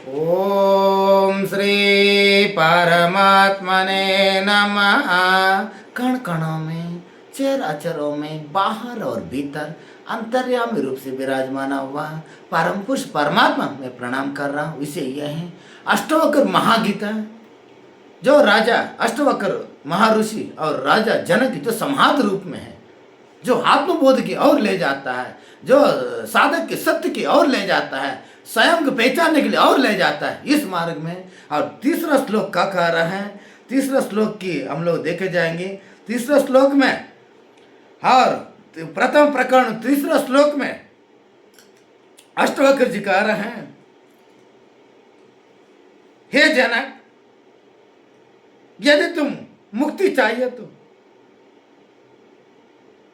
ओम श्री परमात्मने नमः। कण कणों में, चराचरों में, बाहर और भीतर अंतर्यामी रूप से विराजमान हुआ परम पुरुष परमात्मा मैं प्रणाम कर रहा हूँ। विषय यह है अष्टवक्र महागीता, जो राजा अष्टवक्र महर्षि और राजा जनक जो संहार रूप में है, जो आत्मबोध की ओर ले जाता है, जो साधक के सत्य की ओर ले जाता है, स्वयं को पहचानने के लिए और ले जाता है इस मार्ग में। और तीसरा श्लोक क्या कह रहा है, तीसरा श्लोक की हम लोग देखे जाएंगे। तीसरा श्लोक में और प्रथम प्रकरण तीसरा श्लोक में अष्टवक्र जी कह रहे हैं, हे जनक, यदि तुम मुक्ति चाहिए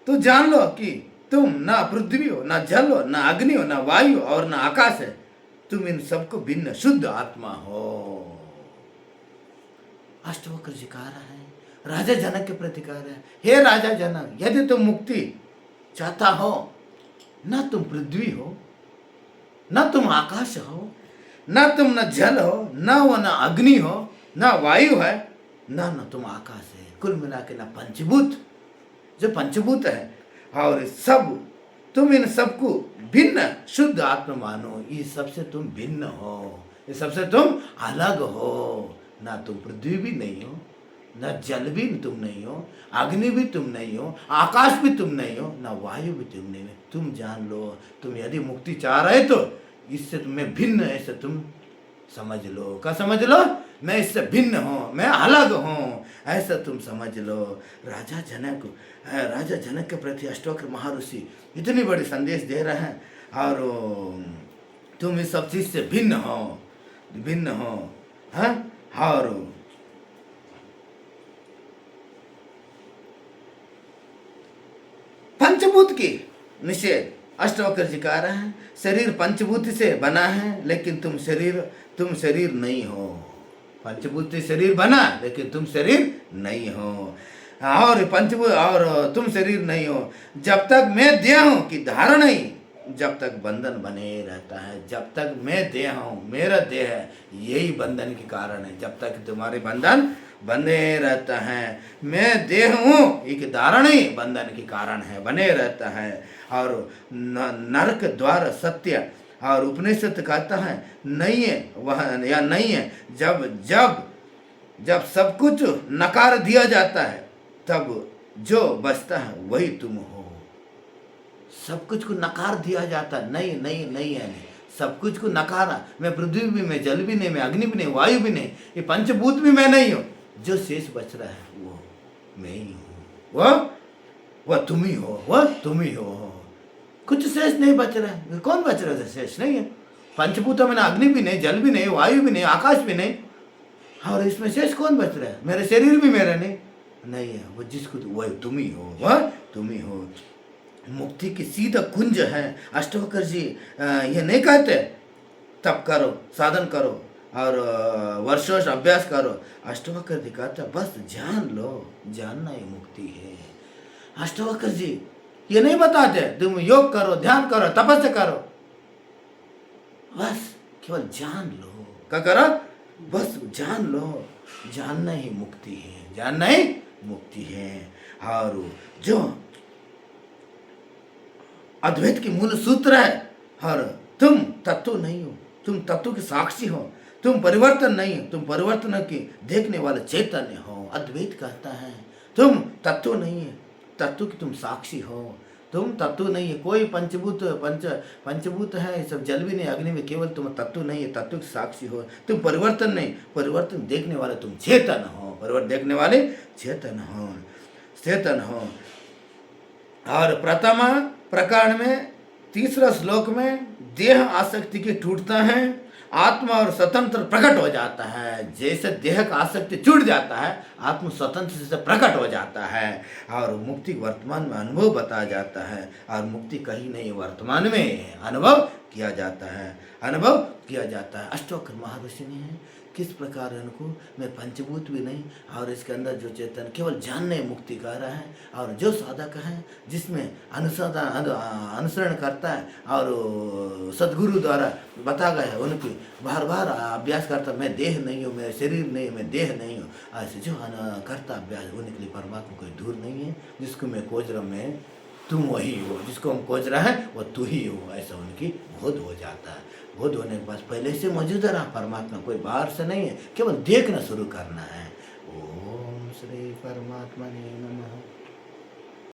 तो जान लो कि तुम ना पृथ्वी हो, ना जल हो, ना अग्नि हो, ना वायु और ना आकाश है। तुम इन सबको भिन्न शुद्ध आत्मा हो। अष्टवक्र जी कह रहा है, राजा जनक के प्रति कह रहा है, हे राजा जनक, यदि तुम मुक्ति चाहता हो, ना तुम पृथ्वी हो, ना तुम आकाश हो, ना तुम न जल हो, ना वो ना अग्नि हो, ना वायु है, ना तुम आकाश है, कुल मिला के ना पंचभूत, जो पंचभूत है, और सब तुम इन सबको भिन्न शुद्ध आत्मा मानो। इस सबसे तुम भिन्न हो, इस सबसे तुम अलग हो। ना तुम पृथ्वी भी नहीं हो, ना जल भी तुम नहीं हो, अग्नि भी तुम नहीं हो, आकाश भी तुम नहीं हो, ना वायु भी तुम नहीं हो। तुम जान लो, तुम यदि मुक्ति चाह रहे तो इससे तुम्हें भिन्न, ऐसे तुम समझ लो। क्या समझ लो? मैं इससे भिन्न हूँ, मैं अलग हूँ, ऐसा तुम समझ लो। राजा जनक के प्रति अष्टवक्र महर्षि इतनी बड़ी संदेश दे रहे हैं, और तुम इस सब चीज से भिन्न हो, हाँ? और पंचभूत की निषेध अष्टवक्र जी कह रहे हैं, शरीर पंचभूत से बना है, लेकिन तुम शरीर नहीं हो। पंचभूत से शरीर बना, लेकिन तुम शरीर नहीं हो। और पंचभूत और तुम शरीर नहीं हो। जब तक मैं देह हूं कि धारण नहीं, जब तक बंधन बने रहता है। जब तक मैं देह हूं, मेरा देह है, यही बंधन के कारण है। जब तक तुम्हारे बंधन बने रहता है, मैं देह हूँ, एक धारण ही बंधन के कारण है, बने रहता है। और नरक द्वार सत्य, और उपनिषद कहता है नहीं है वह, या नहीं है। जब सब कुछ नकार दिया जाता है, तब जो बचता है वही तुम हो। सब कुछ को नकार दिया जाता है, नहीं नहीं नहीं है, नहीं। सब कुछ को नकारा, मैं पृथ्वी भी, मैं जल भी नहीं, मैं अग्नि भी नहीं, वायु भी नहीं, ये पंचभूत भी मैं नहीं हूँ। जो शेष बच रहा है वो मैं ही हूँ, वह तुम ही हो, वह तुम ही हो। कुछ शेष नहीं बच रहा है। कौन बच रहा है? शेष नहीं है। पंचभूतों में ना अग्नि भी नहीं, जल भी नहीं, वायु भी नहीं, आकाश भी नहीं, और इसमें शेष कौन बच रहा है? मेरे शरीर भी मेरा नहीं है। वो जिसको वह तुम ही हो, वह तुम ही हो। मुक्ति की सीधा कुंज है। अष्टवक्र जी ये नहीं कहते तप करो, साधन करो और वर्षों से अभ्यास करो। अष्टवक्र जी कहते बस जान लो, जानना ही मुक्ति है। अष्टवक्र जी ये नहीं बताते तुम योग करो, ध्यान करो, तपस्या करो, बस केवल जान लो। क्या करो? बस जान लो, जानना ही मुक्ति है, जानना ही मुक्ति है। और जो अद्वैत की मूल सूत्र है, और तुम तत्व नहीं हो, तुम तत्व के साक्षी हो, तुम परिवर्तन नहीं हो, तुम परिवर्तन की देखने वाले चैतन्य हो। अद्वैत कहता है तुम तत्व नहीं है, तत्व की तुम साक्षी हो। तुम तत्व नहीं है, कोई पंचभूत है, सब जल भी नहीं, अग्नि में, केवल तुम तत्व नहीं है, तत्व के साक्षी हो। तुम परिवर्तन नहीं, परिवर्तन देखने वाले तुम चेतन हो, परिवर्तन देखने वाले चेतन हो। और प्रथम प्रकरण में तीसरा श्लोक में देह आसक्ति के टूटता है, आत्मा और स्वतंत्र प्रकट हो जाता है। जैसे देह का आसक्ति छूट जाता है, आत्म स्वतंत्र से प्रकट हो जाता है, और मुक्ति वर्तमान में अनुभव बताया जाता है। और मुक्ति कहीं नहीं, वर्तमान में अनुभव किया जाता है, अनुभव किया जाता है। अष्टवक्र महर्षि ने है किस प्रकार इनको मैं पंचभूत भी नहीं और इसके अंदर जो चेतन केवल जानने मुक्ति कर रहा है, और जो साधक है जिसमें अनुसरण करता है और सदगुरु द्वारा बता गया उनकी बार बार अभ्यास करता, मैं देह नहीं हूँ, मैं शरीर नहीं हूँ, मैं देह नहीं हूँ, ऐसे जो करता अभ्यास उनके लिए परमात्मा कोई दूर नहीं है। जिसको मैं खोज रहा हूँ मैं तुम वही हो, जिसको हम खोज रहे हैं वो तू ही हो, ऐसा उनकी बोध हो जाता है। बोध होने के बाद पहले से मौजूद रहा परमात्मा, कोई बाहर से नहीं है, केवल देखना शुरू करना है। ओम श्री परमात्मा ने नमः।